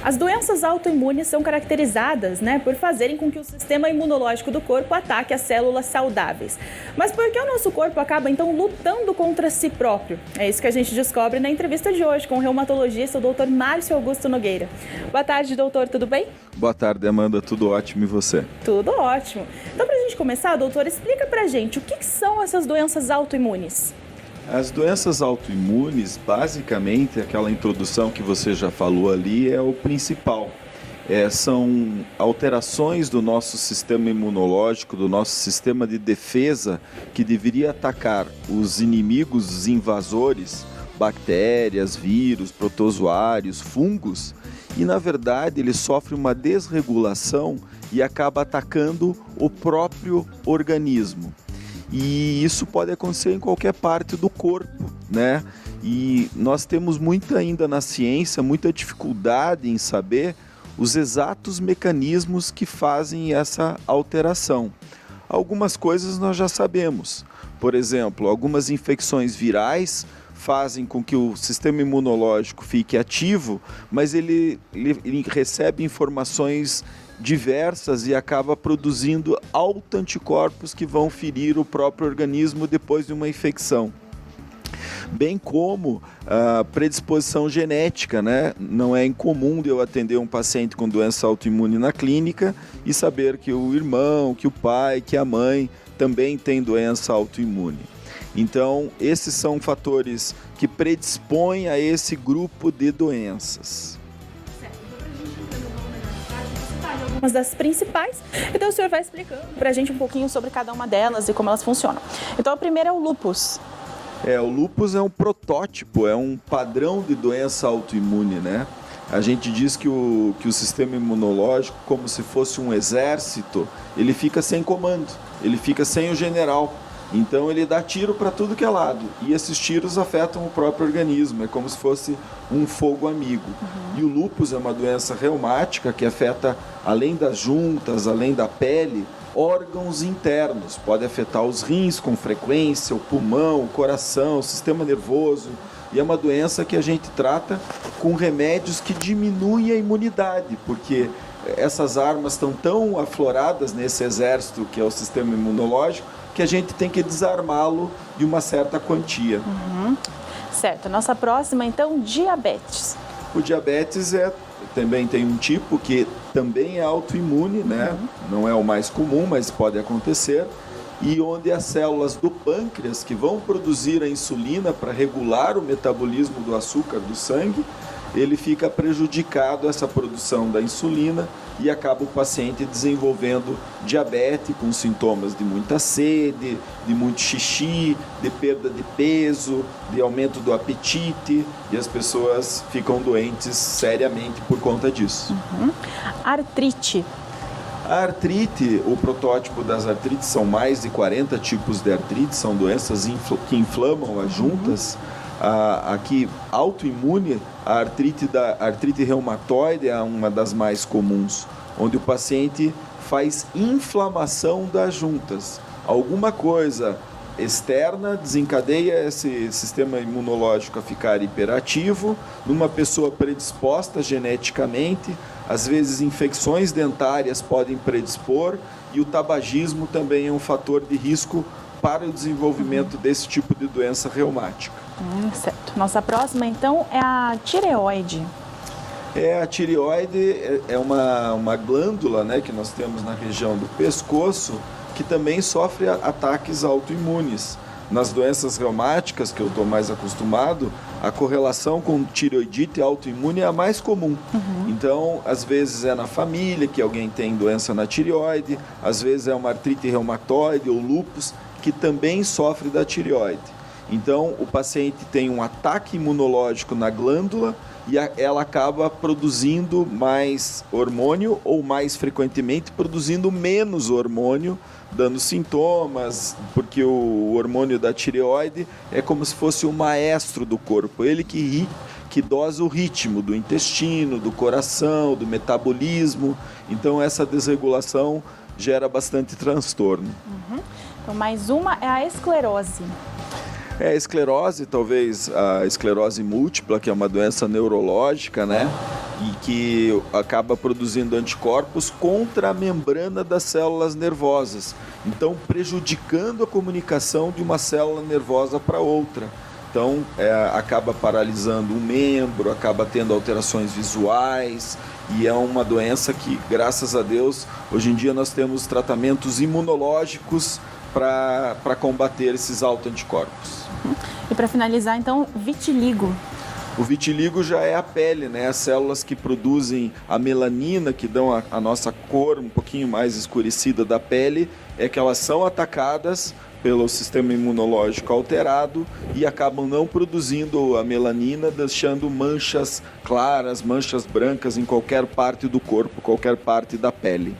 As doenças autoimunes são caracterizadas, por fazerem com que o sistema imunológico do corpo ataque as células saudáveis. Mas por que o nosso corpo acaba, então, lutando contra si próprio? É isso que a gente descobre na entrevista de hoje com o reumatologista, o Dr. Márcio Augusto Nogueira. Boa tarde, doutor, tudo bem? Boa tarde, Amanda, tudo ótimo, e você? Tudo ótimo. Então, para a gente começar, doutor, explica pra gente o que são essas doenças autoimunes? As doenças autoimunes, basicamente, aquela introdução que você já falou ali é o principal. São alterações do nosso sistema imunológico, do nosso sistema de defesa, que deveria atacar os inimigos, os invasores, bactérias, vírus, protozoários, fungos, e na verdade ele sofre uma desregulação e acaba atacando o próprio organismo. E isso pode acontecer em qualquer parte do corpo, né? E nós temos ainda na ciência, muita dificuldade em saber os exatos mecanismos que fazem essa alteração. Algumas coisas nós já sabemos. Por exemplo, algumas infecções virais fazem com que o sistema imunológico fique ativo, mas ele recebe informações diversas e acaba produzindo autoanticorpos que vão ferir o próprio organismo depois de uma infecção. Bem como a predisposição genética, né? Não é incomum eu atender um paciente com doença autoimune na clínica e saber que o irmão, que o pai, que a mãe também tem doença autoimune. Então, esses são fatores que predispõem a esse grupo de doenças. Algumas das principais, então o senhor vai explicando para a gente um pouquinho sobre cada uma delas e como elas funcionam. Então a primeira é o lúpus. O lúpus é um protótipo, é um padrão de doença autoimune, né? A gente diz que o sistema imunológico, como se fosse um exército, ele fica sem comando, ele fica sem o general. Então ele dá tiro para tudo que é lado e esses tiros afetam o próprio organismo, é como se fosse um fogo amigo. E o lúpus é uma doença reumática que afeta, além das juntas, além da pele, órgãos internos. Pode afetar os rins com frequência, o pulmão, o coração, o sistema nervoso. E é uma doença que a gente trata com remédios que diminuem a imunidade, porque essas armas estão tão afloradas nesse exército que é o sistema imunológico, que a gente tem que desarmá-lo de uma certa quantia. Certo. Nossa próxima, então, diabetes. O diabetes também tem um tipo que também é autoimune, né? Não é o mais comum, mas pode acontecer. E onde as células do pâncreas, que vão produzir a insulina para regular o metabolismo do açúcar do sangue, ele fica prejudicado essa produção da insulina e acaba o paciente desenvolvendo diabetes com sintomas de muita sede, de muito xixi, de perda de peso, de aumento do apetite, e as pessoas ficam doentes seriamente por conta disso. Artrite. A artrite, o protótipo das artrites, são mais de 40 tipos de artrite, são doenças que inflamam as juntas. Aqui, autoimune, a artrite reumatoide é uma das mais comuns, onde o paciente faz inflamação das juntas. Alguma coisa externa desencadeia esse sistema imunológico a ficar hiperativo, numa pessoa predisposta geneticamente, às vezes infecções dentárias podem predispor, e o tabagismo também é um fator de risco para o desenvolvimento desse tipo de doença reumática. Certo. Nossa próxima, então, é a tireoide. A tireoide é uma glândula, né, que nós temos na região do pescoço, que também sofre ataques autoimunes. Nas doenças reumáticas, que eu estou mais acostumado, a correlação com tireoidite autoimune é a mais comum. Então, às vezes é na família que alguém tem doença na tireoide, às vezes é uma artrite reumatoide ou lúpus, que também sofre da tireoide. Então, o paciente tem um ataque imunológico na glândula e ela acaba produzindo mais hormônio ou, mais frequentemente, produzindo menos hormônio, dando sintomas, porque o hormônio da tireoide é como se fosse o maestro do corpo, ele que dosa o ritmo do intestino, do coração, do metabolismo. Então, essa desregulação gera bastante transtorno. Então, mais uma é a esclerose. A esclerose, talvez a esclerose múltipla, que é uma doença neurológica, né? E que acaba produzindo anticorpos contra a membrana das células nervosas, então prejudicando a comunicação de uma célula nervosa para outra. Então acaba paralisando um membro, acaba tendo alterações visuais, e é uma doença que, graças a Deus, hoje em dia nós temos tratamentos imunológicos para combater esses autoanticorpos. E para finalizar, então, vitiligo. O vitiligo já é a pele, né? As células que produzem a melanina, que dão a nossa cor um pouquinho mais escurecida da pele, é que elas são atacadas pelo sistema imunológico alterado e acabam não produzindo a melanina, deixando manchas claras, manchas brancas em qualquer parte do corpo, qualquer parte da pele.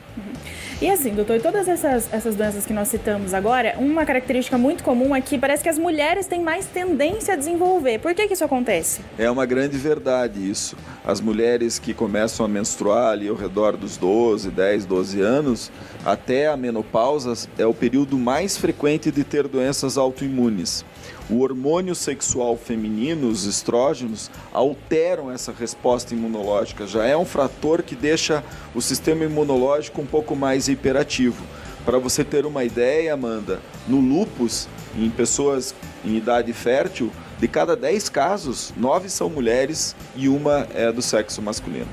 E assim, doutor, todas essas doenças que nós citamos agora, uma característica muito comum é que parece que as mulheres têm mais tendência a desenvolver. Por que isso acontece? É uma grande verdade isso. As mulheres que começam a menstruar ali ao redor dos 12 anos, até a menopausa, é o período mais frequente de ter doenças autoimunes. O hormônio sexual feminino, os estrógenos, alteram essa resposta imunológica. Já é um fator que deixa o sistema imunológico um pouco mais hiperativo. Para você ter uma ideia, Amanda, no lúpus, em pessoas em idade fértil, de cada 10 casos, 9 são mulheres e uma é do sexo masculino.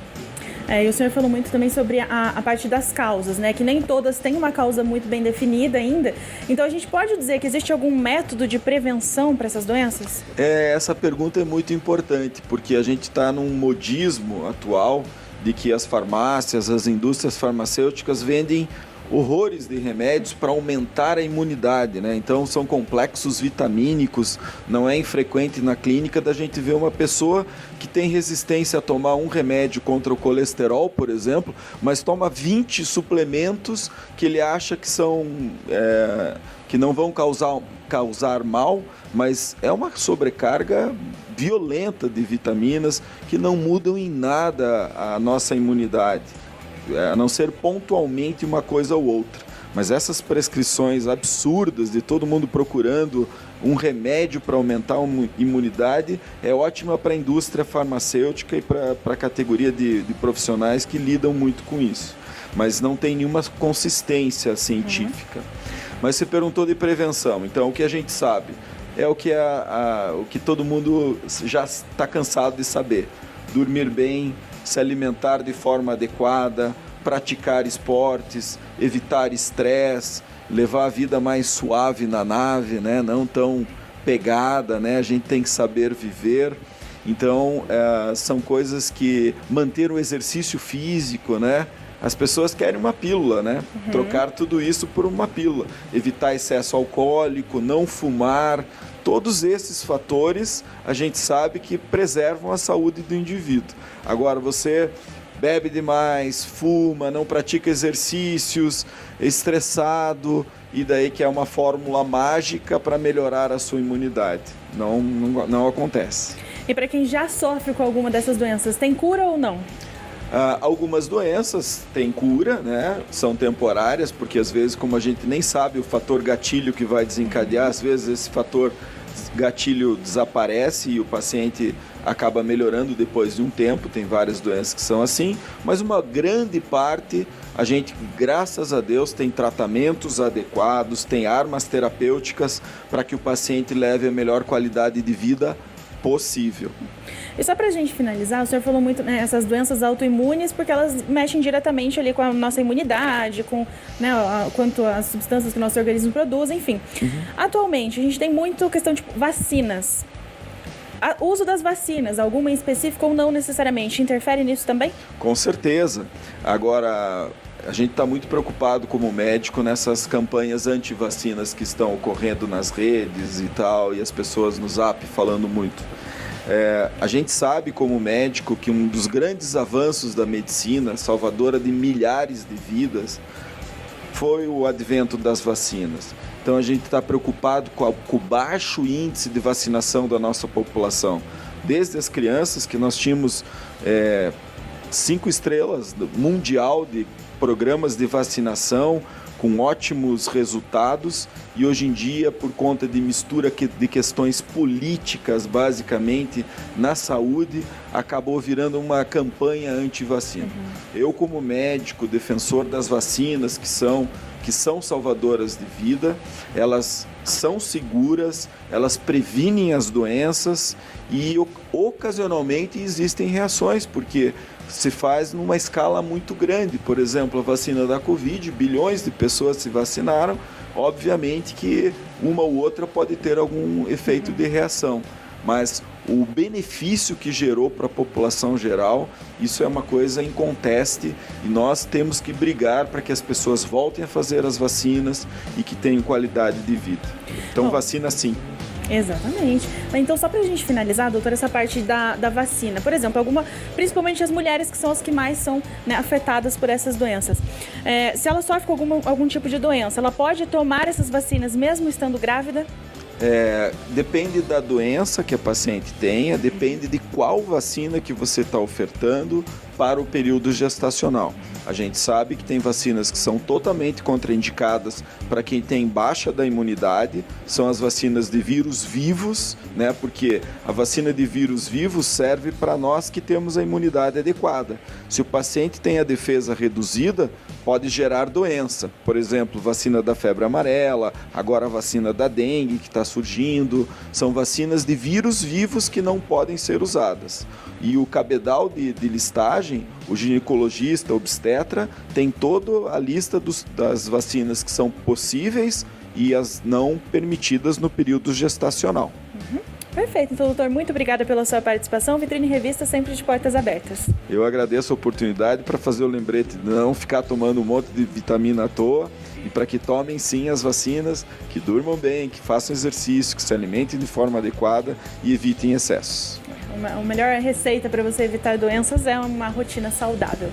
E o senhor falou muito também sobre a parte das causas, né? Que nem todas têm uma causa muito bem definida ainda. Então a gente pode dizer que existe algum método de prevenção para essas doenças? Essa pergunta é muito importante, porque a gente está num modismo atual de que as farmácias, as indústrias farmacêuticas vendem horrores de remédios para aumentar a imunidade, né? Então são complexos vitamínicos, não é infrequente na clínica da gente ver uma pessoa que tem resistência a tomar um remédio contra o colesterol, por exemplo, mas toma 20 suplementos que ele acha que são que não vão causar mal, mas é uma sobrecarga violenta de vitaminas que não mudam em nada a nossa imunidade, a não ser pontualmente uma coisa ou outra. Mas essas prescrições absurdas de todo mundo procurando um remédio para aumentar a imunidade é ótima para a indústria farmacêutica e para a categoria de profissionais que lidam muito com isso. Mas não tem nenhuma consistência científica. Mas você perguntou de prevenção, então o que a gente sabe é o que todo mundo já está cansado de saber: dormir bem, se alimentar de forma adequada, praticar esportes, evitar estresse, levar a vida mais suave na nave, né? Não tão pegada, né? A gente tem que saber viver. Então, são coisas que manter o exercício físico, né? As pessoas querem uma pílula, né? Trocar tudo isso por uma pílula. Evitar excesso alcoólico, não fumar. Todos esses fatores a gente sabe que preservam a saúde do indivíduo. Agora, você bebe demais, fuma, não pratica exercícios, é estressado, e daí que é uma fórmula mágica para melhorar a sua imunidade. Não acontece. E para quem já sofre com alguma dessas doenças, tem cura ou não? Algumas doenças têm cura, né? São temporárias, porque às vezes, como a gente nem sabe o fator gatilho que vai desencadear, às vezes esse fator gatilho desaparece e o paciente acaba melhorando depois de um tempo. Tem várias doenças que são assim, mas uma grande parte a gente, graças a Deus, tem tratamentos adequados, tem armas terapêuticas para que o paciente leve a melhor qualidade de vida possível. E só para a gente finalizar, o senhor falou muito, né, essas doenças autoimunes, porque elas mexem diretamente ali com a nossa imunidade, com, né, quanto às substâncias que o nosso organismo produz, enfim. Atualmente, a gente tem muito questão de vacinas. O uso das vacinas, alguma em específico ou não necessariamente, interfere nisso também? Com certeza. Agora, a gente está muito preocupado como médico nessas campanhas anti-vacinas que estão ocorrendo nas redes e tal, e as pessoas no Zap falando muito. A gente sabe como médico que um dos grandes avanços da medicina, salvadora de milhares de vidas, foi o advento das vacinas. Então a gente está preocupado com o baixo índice de vacinação da nossa população. Desde as crianças, que nós tínhamos 5 estrelas mundial de programas de vacinação com ótimos resultados e hoje em dia, por conta de mistura de questões políticas, basicamente, na saúde, acabou virando uma campanha anti-vacina. Eu, como médico, defensor das vacinas, que são salvadoras de vida, elas são seguras, elas previnem as doenças e ocasionalmente existem reações, porque se faz numa escala muito grande. Por exemplo, a vacina da Covid, bilhões de pessoas se vacinaram, obviamente que uma ou outra pode ter algum efeito de reação, mas o benefício que gerou para a população geral, isso é uma coisa inconteste e nós temos que brigar para que as pessoas voltem a fazer as vacinas e que tenham qualidade de vida. Então, vacina sim. Exatamente. Então, só para a gente finalizar, doutora, essa parte da vacina. Por exemplo, principalmente as mulheres que são as que mais são, né, afetadas por essas doenças. Se ela sofre com algum tipo de doença, ela pode tomar essas vacinas mesmo estando grávida? Depende da doença que a paciente tenha, depende de qual vacina que você está ofertando para o período gestacional. A gente sabe que tem vacinas que são totalmente contraindicadas para quem tem baixa da imunidade, são as vacinas de vírus vivos, né? Porque a vacina de vírus vivos serve para nós que temos a imunidade adequada. Se o paciente tem a defesa reduzida, pode gerar doença. Por exemplo, vacina da febre amarela, agora a vacina da dengue que está surgindo, são vacinas de vírus vivos que não podem ser usadas. E o cabedal de listagem, o ginecologista, obstetra, tem toda a lista das vacinas que são possíveis e as não permitidas no período gestacional. Perfeito. Então, doutor, muito obrigada pela sua participação. Vitrine Revista sempre de portas abertas. Eu agradeço a oportunidade para fazer o lembrete de não ficar tomando um monte de vitamina à toa e para que tomem sim as vacinas, que durmam bem, que façam exercício, que se alimentem de forma adequada e evitem excessos. A melhor receita para você evitar doenças é uma rotina saudável.